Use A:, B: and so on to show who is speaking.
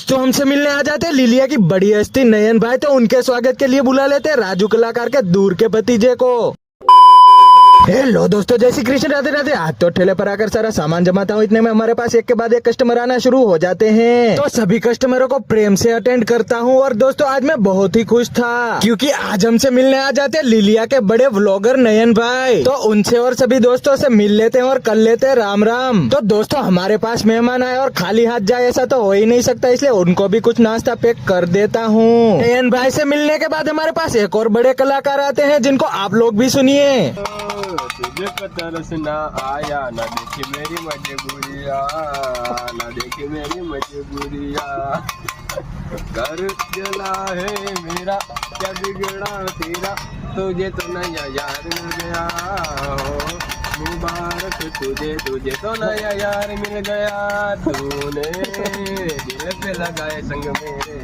A: दोस्तों हमसे मिलने आ जाते हैं लिलिया की बड़ी हस्ती नयन भाई, तो उनके स्वागत के लिए बुला लेते हैं राजू कलाकार के दूर के भतीजे को। हेलो दोस्तों, जय श्री कृष्ण, राधे राधे। आज तो ठेले पर आकर सारा सामान जमाता हूँ, इतने में हमारे पास एक के बाद एक कस्टमर आना शुरू हो जाते हैं। तो सभी कस्टमरों को प्रेम से अटेंड करता हूँ। और दोस्तों आज मैं बहुत ही खुश था क्योंकि आज हमसे मिलने आ जाते हैं लिलिया के बड़े व्लॉगर नयन भाई। तो उनसे और सभी दोस्तों से मिल लेते हैं और कर लेते हैं राम राम। तो दोस्तों हमारे पास मेहमान आए और खाली हाथ जाए ऐसा तो हो ही नहीं सकता, इसलिए उनको भी कुछ नाश्ता पैक कर देता हूँ। नयन भाई से मिलने के बाद हमारे पास एक और बड़े कलाकार आते हैं जिनको आप लोग भी सुनिए।
B: तुझे को तरस ना आया, ना देखी मेरी मजबूरिया, ना देखी मेरी मजबूरिया। घर जला है मेरा, क्या बिगड़ा तेरा, तुझे तो नया यार मिल गया। मुबारक तुझे, तुझे तो नया यार मिल गया। तूने दिल पे लगाए संग मेरे।